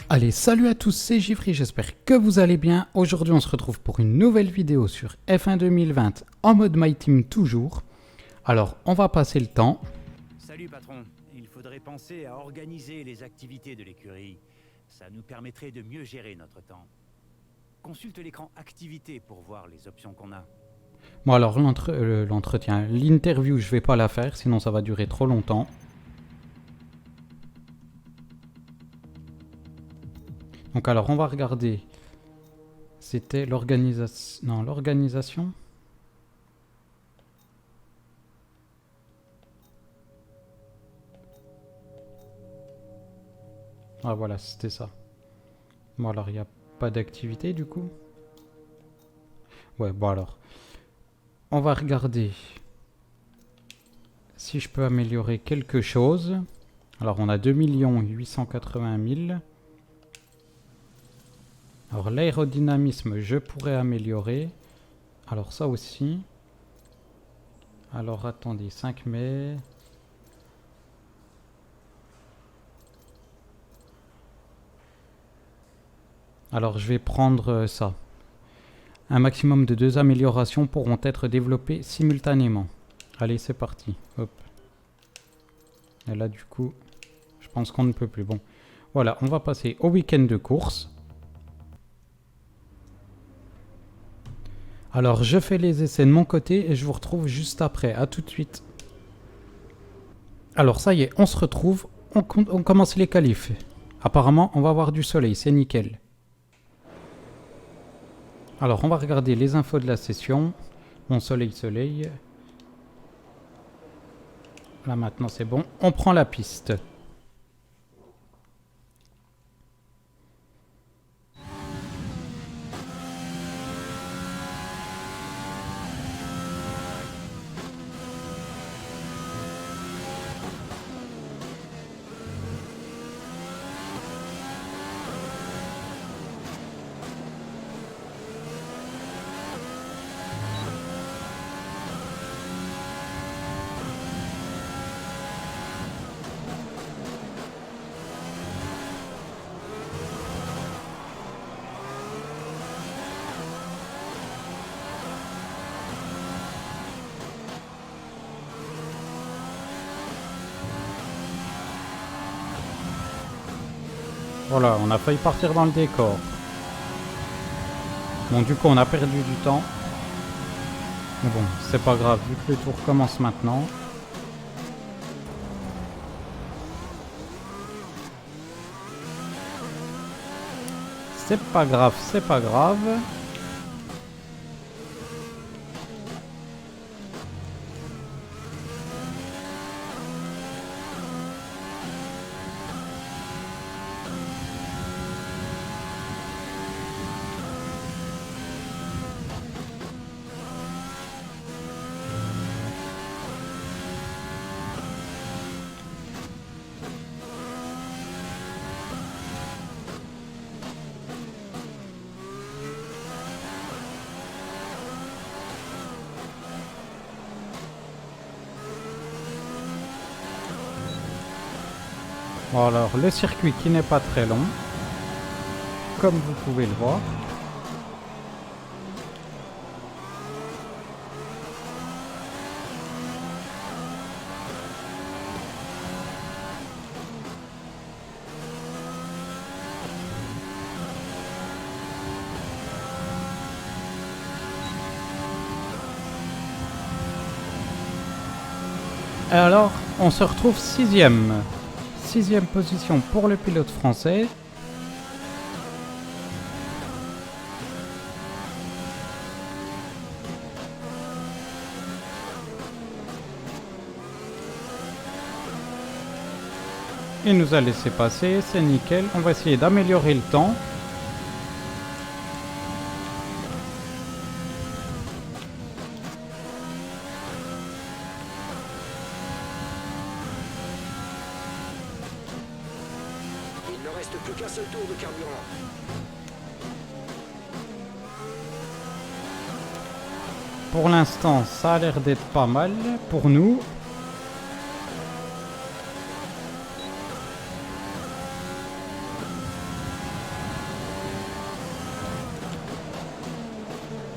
Allez, salut à tous, c'est Giffry, j'espère que vous allez bien. Aujourd'hui, on se retrouve pour une nouvelle vidéo sur F1 2020 en mode My Team toujours. Alors, on va passer le temps. Salut patron, il faudrait penser à organiser les activités de l'écurie. Ça nous permettrait de mieux gérer notre temps. Consulte l'écran activités pour voir les options qu'on a. Bon alors, l'entretien, l'interview, je vais pas la faire, sinon ça va durer trop longtemps. Donc alors, on va regarder. C'était l'organisation... Non, l'organisation. Ah voilà, c'était ça. Bon alors, il n'y a pas d'activité du coup. Ouais, bon alors. On va regarder si je peux améliorer quelque chose. Alors on a 2 880 000. Alors l'aérodynamisme, je pourrais améliorer. Alors ça aussi. Alors attendez, 5 mai. Alors je vais prendre ça. Un maximum de 2 améliorations pourront être développées simultanément. Allez, c'est parti. Hop. Et là, du coup, je pense qu'on ne peut plus. Bon, voilà, on va passer au week-end de course. Alors, je fais les essais de mon côté et je vous retrouve juste après. À tout de suite. Alors, ça y est, on se retrouve. On commence les qualifs. Apparemment, on va avoir du soleil, c'est nickel. Alors, on va regarder les infos de la session. Mon soleil. Là, maintenant, c'est bon. On prend la piste. Voilà, on a failli partir dans le décor. Bon, du coup, on a perdu du temps. Mais bon, c'est pas grave, vu que le tour commence maintenant. C'est pas grave, c'est pas grave. Bon, alors, le circuit qui n'est pas très long, comme vous pouvez le voir. Et alors, on se retrouve sixième. Sixième position pour le pilote français. Il nous a laissé passer, c'est nickel. On va essayer d'améliorer le temps. Il ne reste plus qu'un seul tour de carburant. Pour l'instant, ça a l'air d'être pas mal pour nous.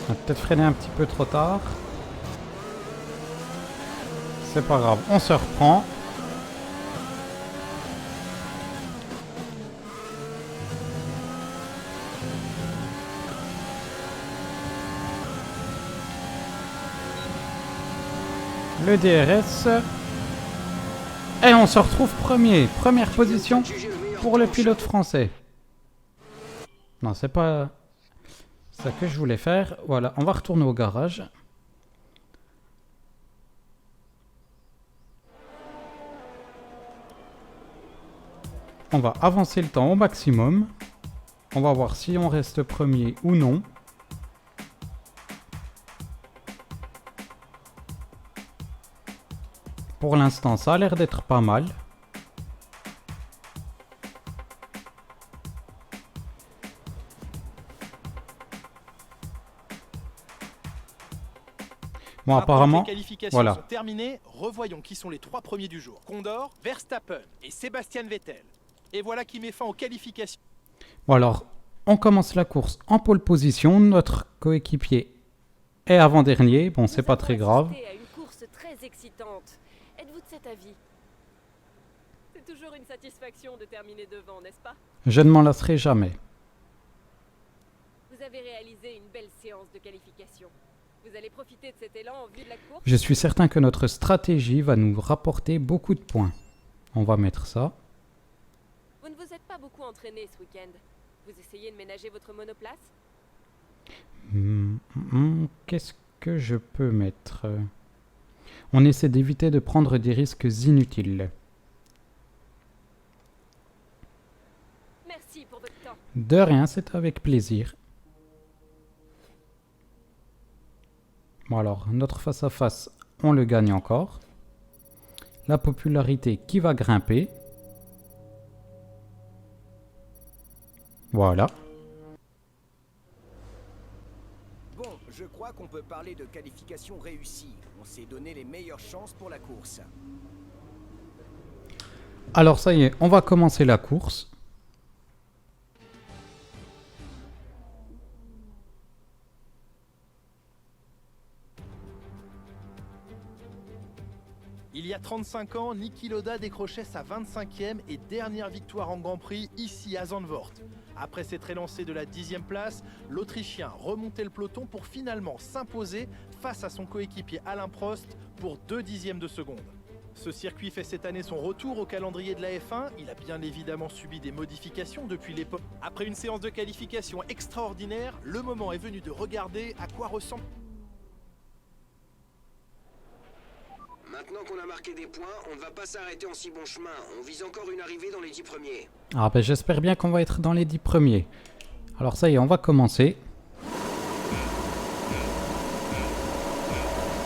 On a peut-être freiné un petit peu trop tard. C'est pas grave, on se reprend. Le DRS. Et on se retrouve premier. Première position pour le pilote français. Non, c'est pas ça que je voulais faire. Voilà, on va retourner au garage. On va avancer le temps au maximum. On va voir si on reste premier ou non. Pour l'instant, ça a l'air d'être pas mal. Bon, apparemment, les qualifications voilà. sont terminées. Revoyons qui sont les 3 premiers du jour. Condor, Verstappen et Sébastien Vettel. Et voilà qui met fin aux qualifications. Bon, alors, on commence la course en pole position. Notre coéquipier est avant-dernier. Bon, c'est pas très grave. À une course très excitante. Êtes-vous de cet avis? C'est toujours une satisfaction de terminer devant, n'est-ce pas? Je ne m'en lasserai jamais. Vous avez réalisé une belle séance de qualification. Vous allez profiter de cet élan en vue de la course? Je suis certain que notre stratégie va nous rapporter beaucoup de points. On va mettre ça. Vous ne vous êtes pas beaucoup entraîné ce week-end. Vous essayez de ménager votre monoplace? Qu'est-ce que je peux mettre? On essaie d'éviter de prendre des risques inutiles. Merci pour votre temps. De rien, c'est avec plaisir. Bon alors, notre face-à-face, on le gagne encore. La popularité qui va grimper. Voilà. Bon, je crois qu'on peut parler de qualification réussie. On s'est donné les meilleures chances pour la course. Alors ça y est, on va commencer la course. Il y a 35 ans, Niki Lauda décrochait sa 25e et dernière victoire en Grand Prix ici à Zandvoort. Après s'être élancé de la 10e place, l'Autrichien remontait le peloton pour finalement s'imposer face à son coéquipier Alain Prost pour 2 dixièmes de seconde. Ce circuit fait cette année son retour au calendrier de la F1. Il a bien évidemment subi des modifications depuis l'époque. Après une séance de qualification extraordinaire, le moment est venu de regarder à quoi ressemble. Maintenant qu'on a marqué des points, on ne va pas s'arrêter en si bon chemin. On vise encore une arrivée dans les 10 premiers. Ah ben j'espère bien qu'on va être dans les 10 premiers. Alors ça y est, on va commencer.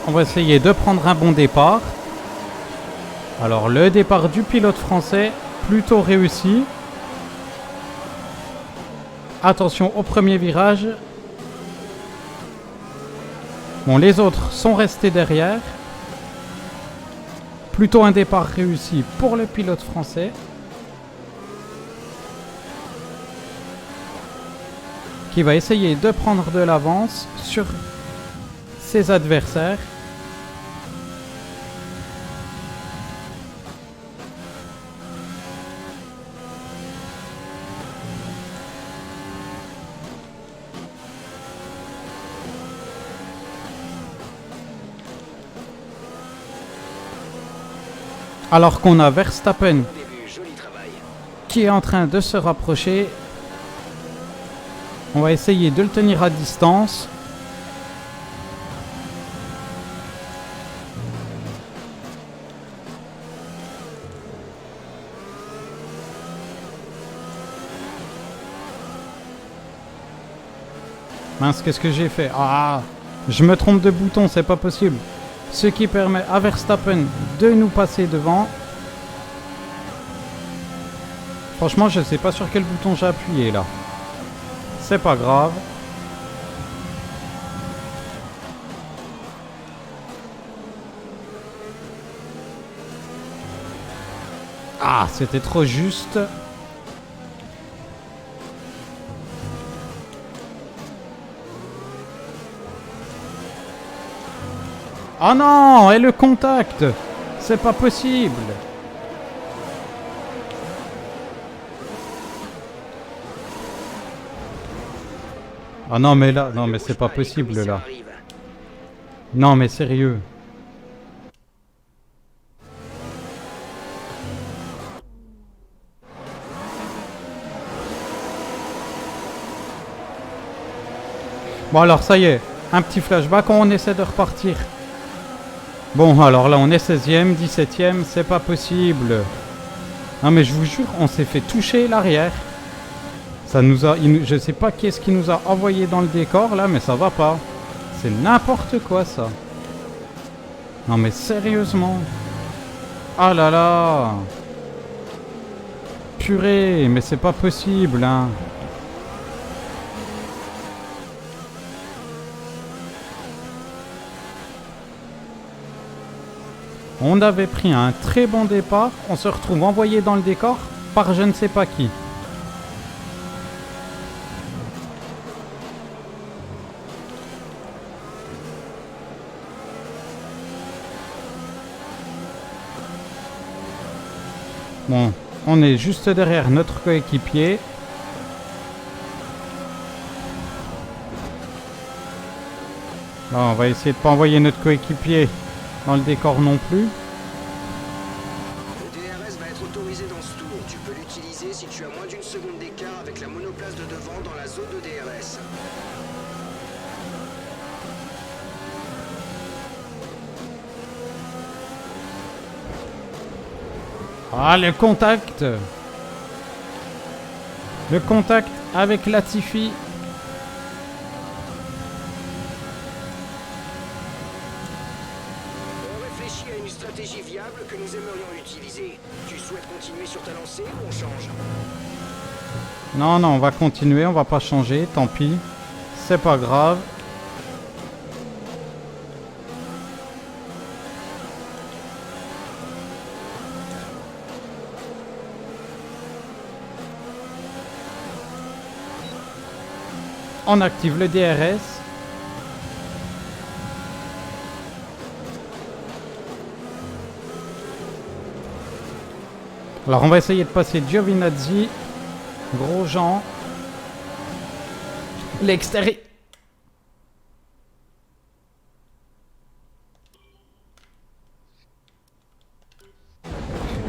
On va essayer de prendre un bon départ. Alors le départ du pilote français, plutôt réussi. Attention au premier virage. Bon, les autres sont restés derrière. Plutôt un départ réussi pour le pilote français. Qui va essayer de prendre de l'avance sur ses adversaires. Alors qu'on a Verstappen qui est en train de se rapprocher. On va essayer de le tenir à distance. Mince, qu'est-ce que j'ai fait? Ah, je me trompe de bouton, c'est pas possible. Ce qui permet à Verstappen de nous passer devant. Franchement, je sais pas sur quel bouton j'ai appuyé là. C'est pas grave. Ah, c'était trop juste. Oh non, et le contact, c'est pas possible. Ah non mais là, non mais c'est pas possible là. Non mais sérieux. Bon alors ça y est, un petit flashback, on essaie de repartir. Bon alors là on est 16ème, 17ème, c'est pas possible. Non mais je vous jure, on s'est fait toucher l'arrière. Ça nous a, je sais pas qu'est-ce qui nous a envoyé dans le décor là, mais ça va pas. C'est n'importe quoi ça. Non mais sérieusement. Ah là là. Purée, mais c'est pas possible hein. On avait pris un très bon départ, on se retrouve envoyé dans le décor par je ne sais pas qui. Bon, on est juste derrière notre coéquipier. Là, on va essayer de pas envoyer notre coéquipier dans le décor non plus. Le DRS va être autorisé dans ce tour. Tu peux l'utiliser si tu as moins d'une seconde d'écart avec la monoplace de devant dans la zone de DRS. Ah, le contact. Le contact avec Latifi. On réfléchit à une stratégie viable que nous aimerions utiliser. Tu souhaites continuer sur ta lancée ou on change? Non, non, on va continuer, on va pas changer, tant pis. C'est pas grave. On active le DRS. Alors on va essayer de passer Giovinazzi, Grosjean, l'extérieur.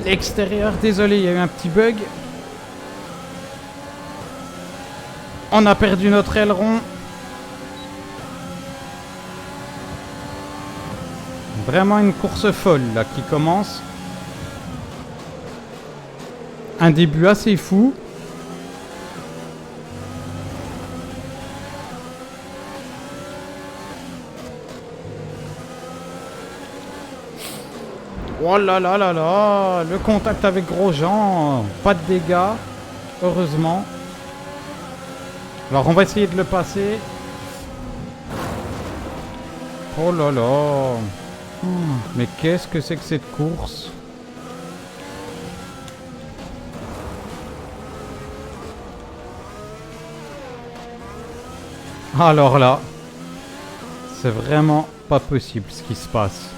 L'extérieur, désolé, il y a eu un petit bug. On a perdu notre aileron. Vraiment une course folle là qui commence. Un début assez fou. Oh là là là là. Le contact avec Grosjean. Pas de dégâts. Heureusement. Alors on va essayer de le passer. Oh là là. Mais qu'est-ce que c'est que cette course? Alors là, c'est vraiment pas possible ce qui se passe.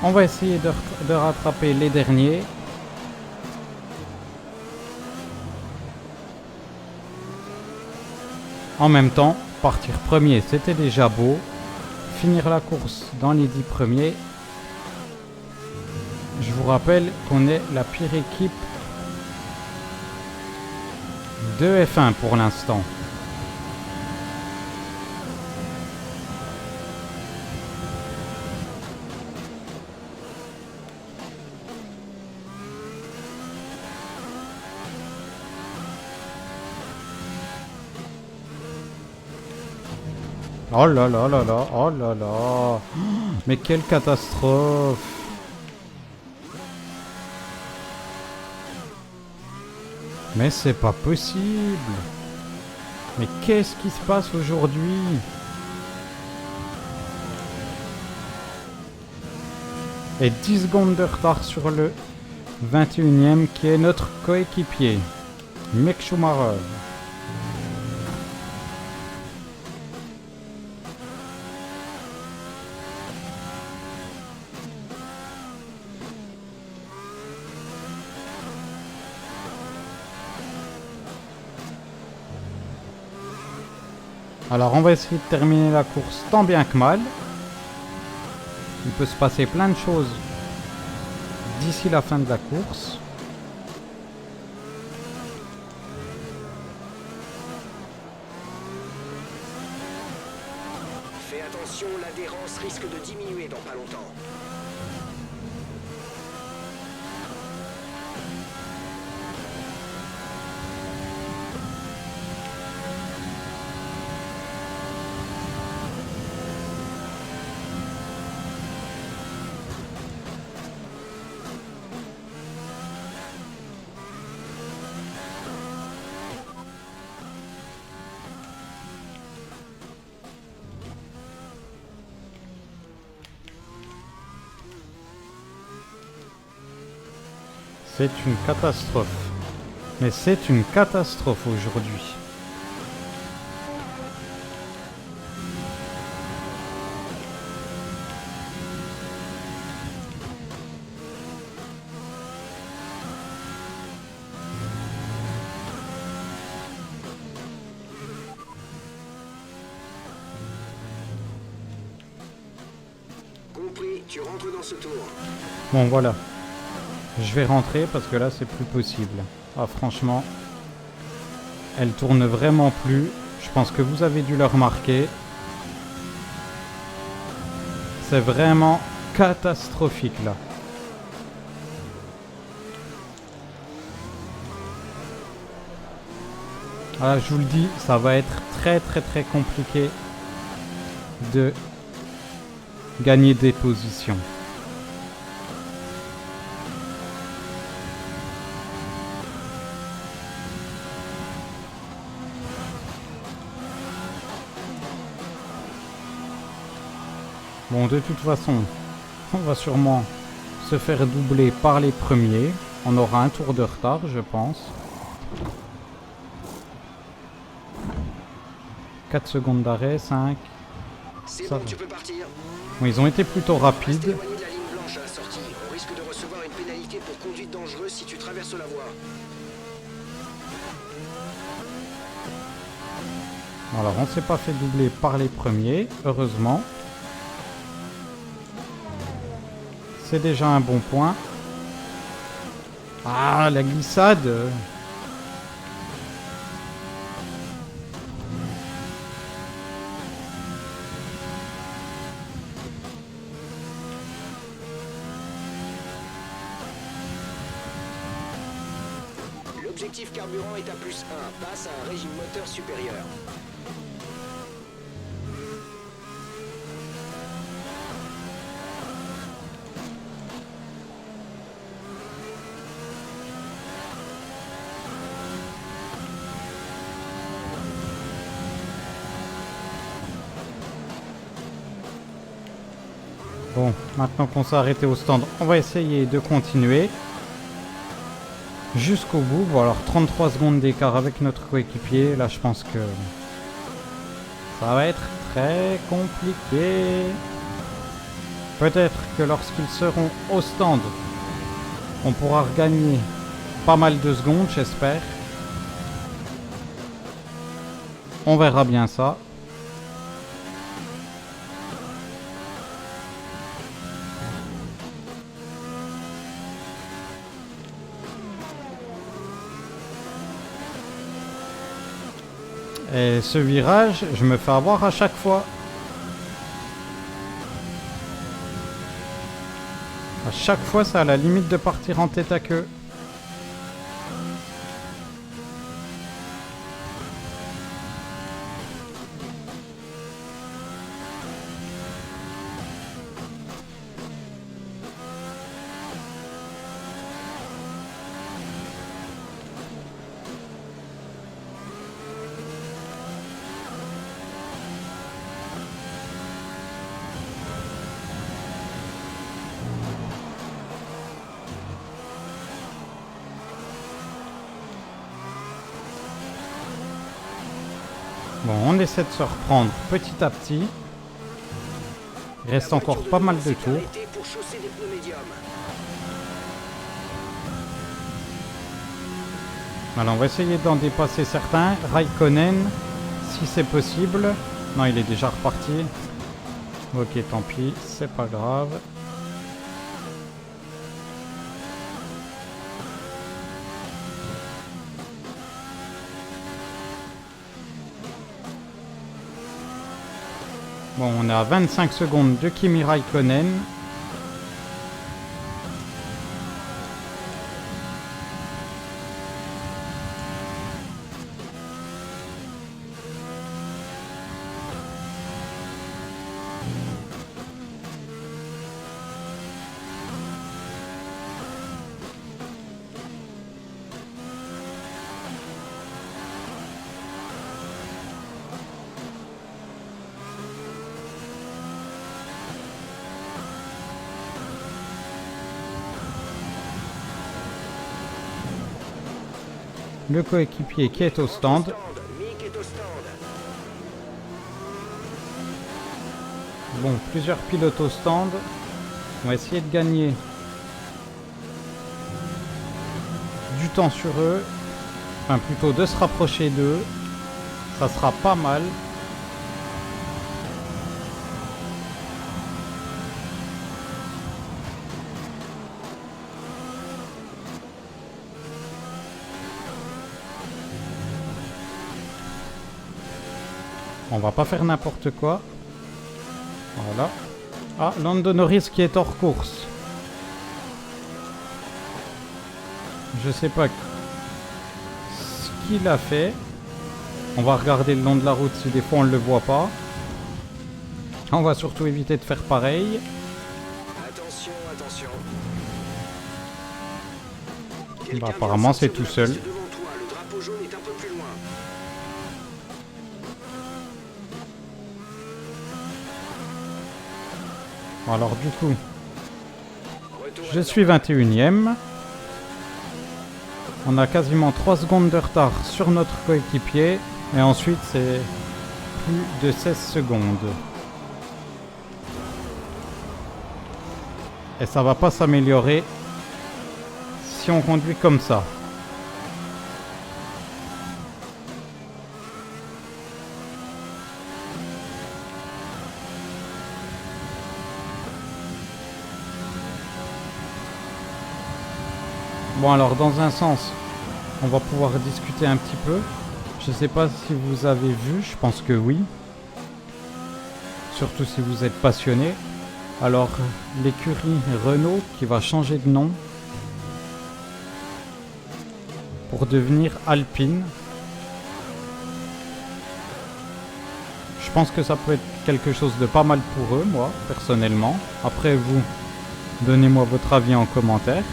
On va essayer de rattraper les derniers. En même temps, partir premier, c'était déjà beau. Finir la course dans les 10 premiers. Je vous rappelle qu'on est la pire équipe de F1 pour l'instant. Oh là là là là, oh là là. Mais quelle catastrophe. Mais c'est pas possible. Mais qu'est-ce qui se passe aujourd'hui? Et 10 secondes de retard sur le 21e qui est notre coéquipier, Mick Schumacher. Alors on va essayer de terminer la course tant bien que mal. Il peut se passer plein de choses d'ici la fin de la course. Fais attention, l'adhérence risque de diminuer dans pas longtemps. C'est une catastrophe. Mais c'est une catastrophe aujourd'hui. Compris, tu rentres dans ce tour. Bon voilà. Je vais rentrer parce que là c'est plus possible. Ah franchement, elle tourne vraiment plus. Je pense que vous avez dû le remarquer. C'est vraiment catastrophique là. Ah, je vous le dis, ça va être très compliqué de gagner des positions. Bon, de toute façon, on va sûrement se faire doubler par les premiers. On aura un tour de retard, je pense. 4 secondes d'arrêt, 5. C'est Ça bon, va. tu peux partir. Bon, ils ont été plutôt Reste rapides. éloigné de la ligne blanche à la sortie. On risque de recevoir une pénalité pour conduite dangereuse si tu traverses la voie. Alors, on s'est pas fait doubler par les premiers, heureusement. C'est déjà un bon point. Ah, la glissade! L'objectif carburant est à +1. Passe à un régime moteur supérieur. Bon, maintenant qu'on s'est arrêté au stand, on va essayer de continuer jusqu'au bout. Bon, alors 33 secondes d'écart avec notre coéquipier. Là, je pense que ça va être très compliqué. Peut-être que lorsqu'ils seront au stand, on pourra regagner pas mal de secondes, j'espère. On verra bien ça. Et ce virage, je me fais avoir à chaque fois. À chaque fois, c'est à la limite de partir en tête à queue. Bon, on essaie de se reprendre petit à petit. Il reste encore pas mal de tours. Pour chausser des pneus médiums. Alors on va essayer d'en dépasser certains. Raikkonen, si c'est possible. Non, il est déjà reparti. Ok, tant pis, c'est pas grave. Bon, on est à 25 secondes de Kimi Raikkonen. Le coéquipier qui est au stand. Mick est au stand. Bon, plusieurs pilotes au stand. On va essayer de gagner du temps sur eux. Enfin, plutôt de se rapprocher d'eux. Ça sera pas mal. On va pas faire n'importe quoi. Voilà. Ah, Lando Norris qui est hors course. Je sais pas ce qu'il a fait. On va regarder le long de la route si des fois on ne le voit pas. On va surtout éviter de faire pareil. Attention, attention. Bah, apparemment c'est tout seul. Devant toi, le drapeau jaune est un peu plus loin. Alors du coup, je suis 21ème. On a quasiment 3 secondes de retard sur notre coéquipier. Et ensuite c'est plus de 16 secondes. Et ça va pas s'améliorer si on conduit comme ça. Bon, alors dans un sens, on va pouvoir discuter un petit peu. Je sais pas si vous avez vu, je pense que oui. Surtout si vous êtes passionné. Alors, l'écurie Renault qui va changer de nom pour devenir Alpine. Je pense que ça peut être quelque chose de pas mal pour eux, moi, personnellement. Après, vous, donnez-moi votre avis en commentaire.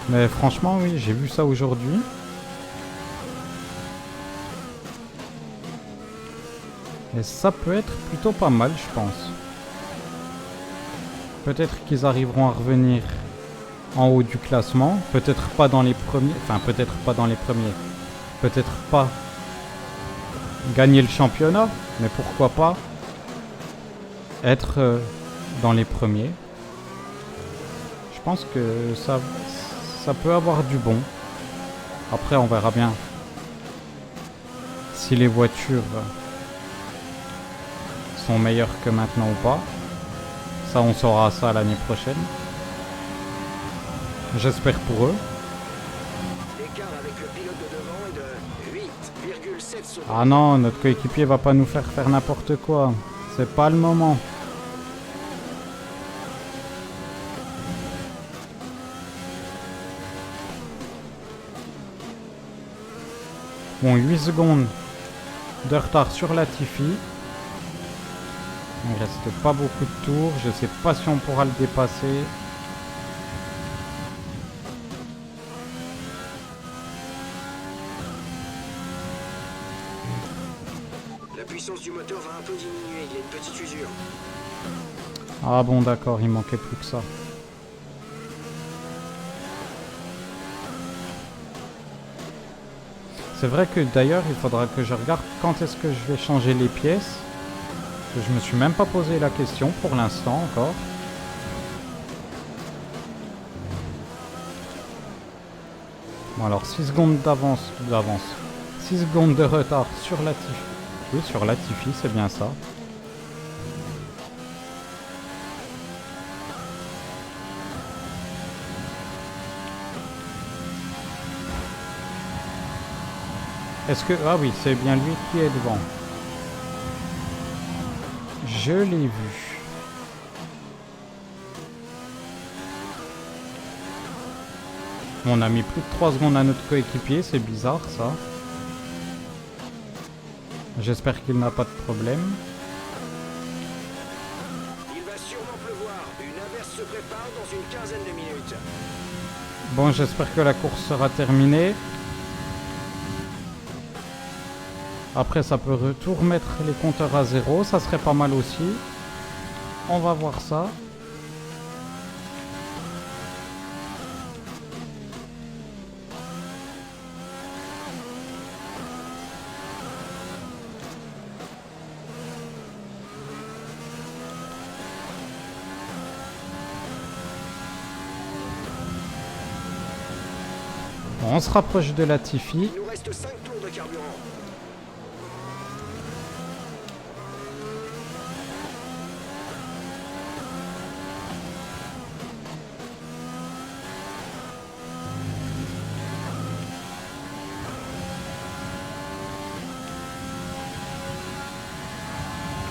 Mais franchement, oui, j'ai vu ça aujourd'hui. Et ça peut être plutôt pas mal, je pense. Peut-être qu'ils arriveront à revenir en haut du classement. Peut-être pas dans les premiers. Enfin, peut-être pas dans les premiers. Peut-être pas gagner le championnat. Mais pourquoi pas être dans les premiers. Je pense que ça peut avoir du bon. Après, on verra bien si les voitures sont meilleures que maintenant ou pas. Ça, on saura ça l'année prochaine. J'espère pour eux. L'écart avec le pilote de devant est de 8,7 secondes. Ah non, notre coéquipier va pas nous faire n'importe quoi. C'est pas le moment. Bon, 8 secondes de retard sur Latifi. Il reste pas beaucoup de tours. Je sais pas si on pourra le dépasser. La puissance du moteur va un peu diminuer, il y a une petite usure. Ah bon, d'accord, il manquait plus que ça. C'est vrai que d'ailleurs, il faudra que je regarde quand est-ce que je vais changer les pièces. Je me suis même pas posé la question pour l'instant encore. Bon alors 6 secondes d'avance. 6 secondes de retard sur Latifi. Oui, sur Latifi, c'est bien ça. Est-ce que... Ah oui, c'est bien lui qui est devant. Je l'ai vu. On a mis plus de 3 secondes à notre coéquipier, c'est bizarre ça. J'espère qu'il n'a pas de problème. Il va sûrement pleuvoir. Une averse se prépare dans une quinzaine de minutes. Bon, j'espère que la course sera terminée. Après, ça peut tout remettre les compteurs à zéro. Ça serait pas mal aussi. On va voir ça. Bon, on se rapproche de Latifi. Il nous reste 5 tours de carburant.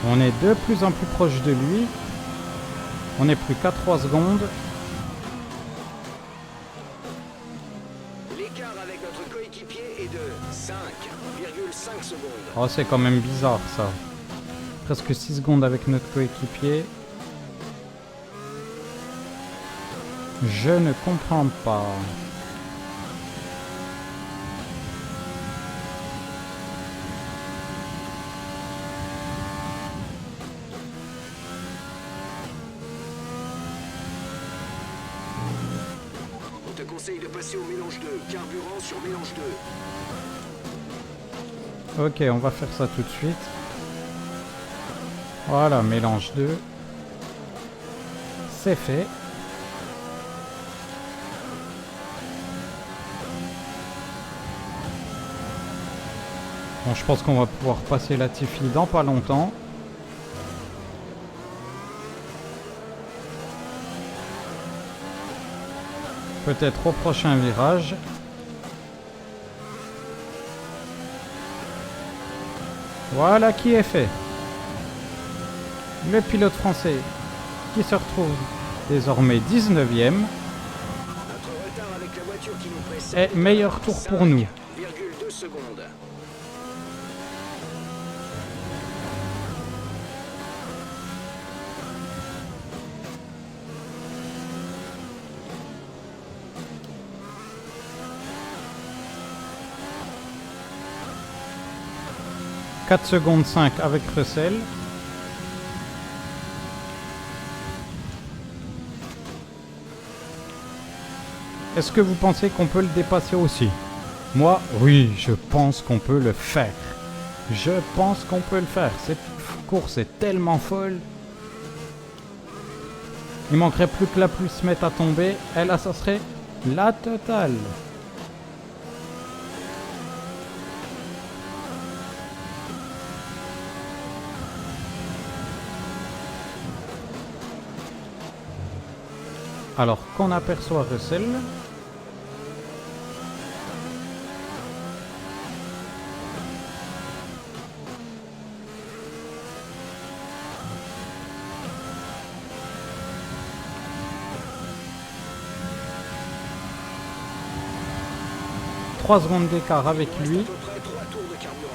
On est de plus en plus proche de lui. On n'est plus qu'à 3 secondes. L'écart avec notre coéquipier est de 5,5 secondes. Oh, c'est quand même bizarre ça. Presque 6 secondes avec notre coéquipier. Je ne comprends pas. On te conseille de passer au mélange 2. Carburant sur mélange 2. Ok, on va faire ça tout de suite. Voilà, mélange 2. C'est fait. Bon, je pense qu'on va pouvoir passer Latifi dans pas longtemps. Peut-être au prochain virage. Voilà qui est fait. Le pilote français qui se retrouve désormais 19e. Notre retard avec la voiture qui nous précède. Et meilleur tour pour nous. 5,2 secondes. « 4 secondes 5 avec Russell. Est-ce que vous pensez qu'on peut le dépasser aussi? Moi, oui, je pense qu'on peut le faire. Je pense qu'on peut le faire. Cette course est tellement folle. Il manquerait plus que la pluie se mette à tomber. Et là, ça serait la totale. Alors qu'on aperçoit Russell. « 3 secondes d'écart avec lui. » À peu près 3 tours de carburant.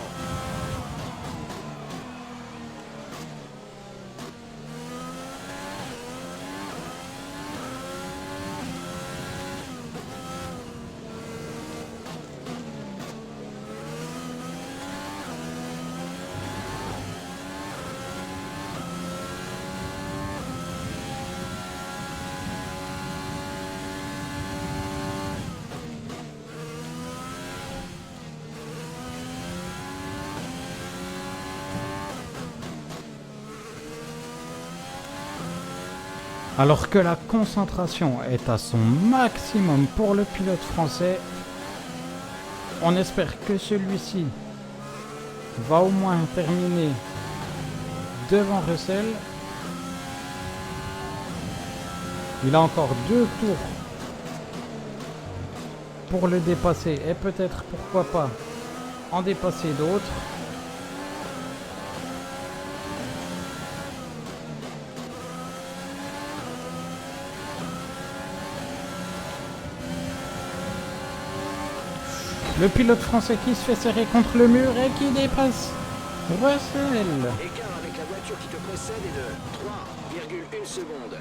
Alors que la concentration est à son maximum pour le pilote français, on espère que celui-ci va au moins terminer devant Russell. Il a encore 2 tours pour le dépasser et peut-être, pourquoi pas, en dépasser d'autres. Le pilote français qui se fait serrer contre le mur et qui dépasse Russell. Écart avec la voiture qui te précède est de 3,1 secondes.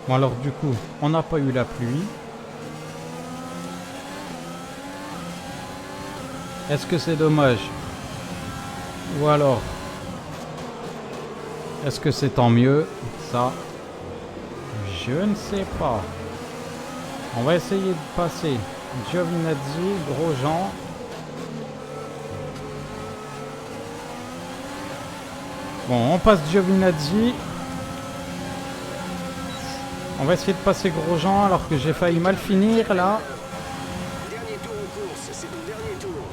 Bon alors du coup, on n'a pas eu la pluie. Est-ce que c'est dommage? Ou alors, est-ce que c'est tant mieux? Ça, je ne sais pas. On va essayer de passer Giovinazzi, Grosjean. Bon, on passe Giovinazzi. On va essayer de passer Grosjean alors que j'ai failli mal finir là. Dernier tour en course, c'est ton dernier tour.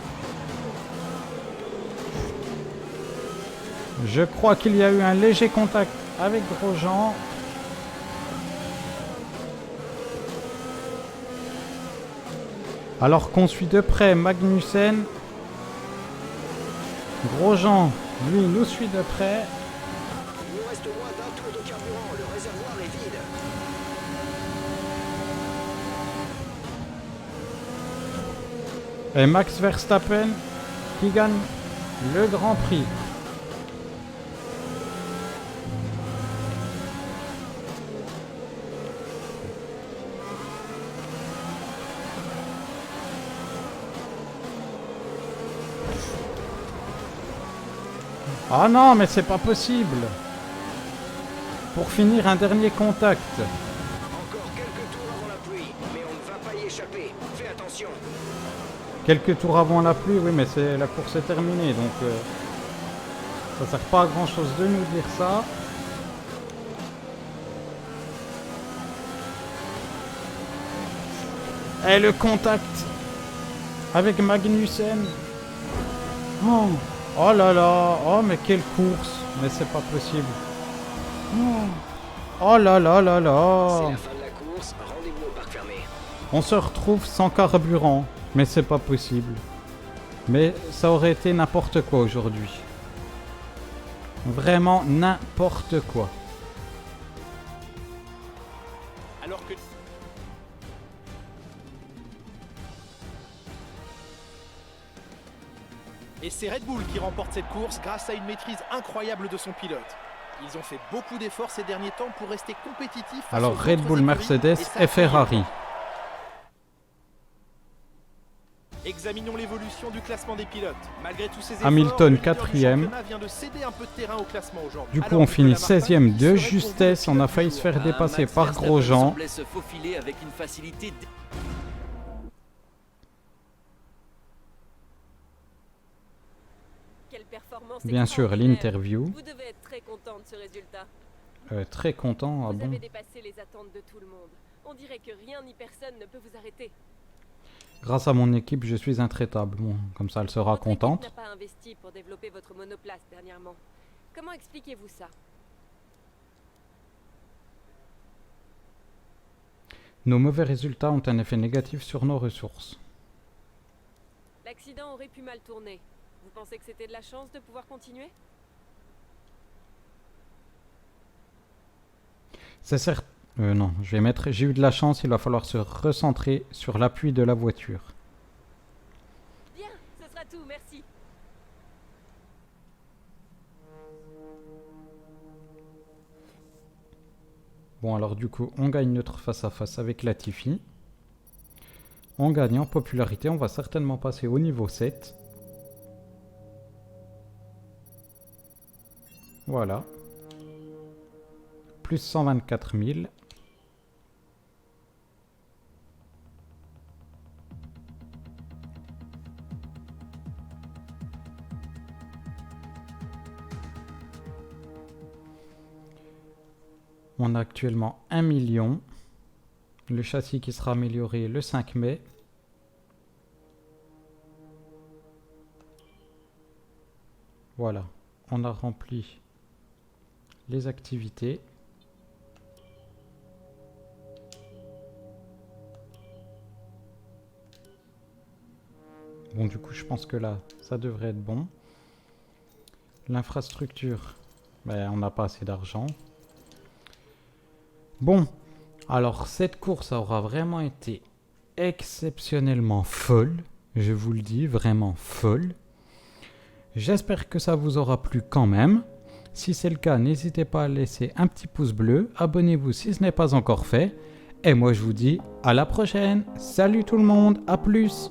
Je crois qu'il y a eu un léger contact avec Grosjean. Alors qu'on suit de près Magnussen. Grosjean, lui, nous suit de près. Il nous reste moins d'un tour de carburant, le réservoir est vide. Et Max Verstappen qui gagne le Grand Prix. Ah non, mais c'est pas possible. Pour finir, un dernier contact. Encore quelques tours avant la pluie, mais on ne va pas y échapper. Fais attention. Quelques tours avant la pluie, oui, mais c'est la course est terminée, donc ça sert pas à grand chose de nous dire ça. Et le contact avec Magnussen. Oh, oh là là, oh mais quelle course, mais c'est pas possible. Oh là là là C'est là. la fin de la course, rendez-vous au parc fermé. On se retrouve sans carburant, mais c'est pas possible. Mais ça aurait été n'importe quoi aujourd'hui. Vraiment n'importe quoi. Alors que... Et c'est Red Bull qui remporte cette course grâce à une maîtrise incroyable de son pilote. Ils ont fait beaucoup d'efforts ces derniers temps pour rester compétitifs. face Alors aux Red autres Bull, écuries, Mercedes et ça a et Ferrari. payé. Examinons l'évolution du classement des pilotes. Malgré tous ces efforts, Hamilton, le leader du 4e. championnat vient de céder un peu de terrain au classement aujourd'hui. Du coup, Alors, on finit Nicolas Martin, 16e qui de serait justesse. pour vous On le a pilote failli du se jour. faire dépasser Max par Verstappen Grosjean. semblait se faufiler avec une facilité. Quelle performance Bien sûr, extraordinaire. l'interview. Vous devez être très content de ce résultat. Très content. Ah Vous bon. avez dépassé les attentes de tout le monde. On dirait que rien ni personne ne peut vous arrêter. Grâce à mon équipe, je suis intraitable. Bon, comme ça, elle sera Votre équipe contente. n'a pas investi pour développer votre monoplace dernièrement. Comment expliquez-vous ça? Nos mauvais résultats ont un effet négatif sur nos ressources. L'accident aurait pu mal tourner. Vous pensez que c'était de la chance de pouvoir continuer? C'est certes... non, je vais mettre... J'ai eu de la chance, il va falloir se recentrer sur l'appui de la voiture. Bon, alors du coup, on gagne notre face-à-face avec Latifi. On gagne en popularité. On va certainement passer au niveau 7. Voilà. Plus 124 000. On a actuellement 1 million. Le châssis qui sera amélioré le 5 mai. Voilà. On a rempli les activités. Bon, du coup, je pense que là, ça devrait être bon. L'infrastructure, ben, on n'a pas assez d'argent. Bon, alors cette course aura vraiment été exceptionnellement folle. Je vous le dis, vraiment folle. J'espère que ça vous aura plu quand même. Si c'est le cas, n'hésitez pas à laisser un petit pouce bleu. Abonnez-vous si ce n'est pas encore fait. Et moi, je vous dis à la prochaine. Salut tout le monde, à plus!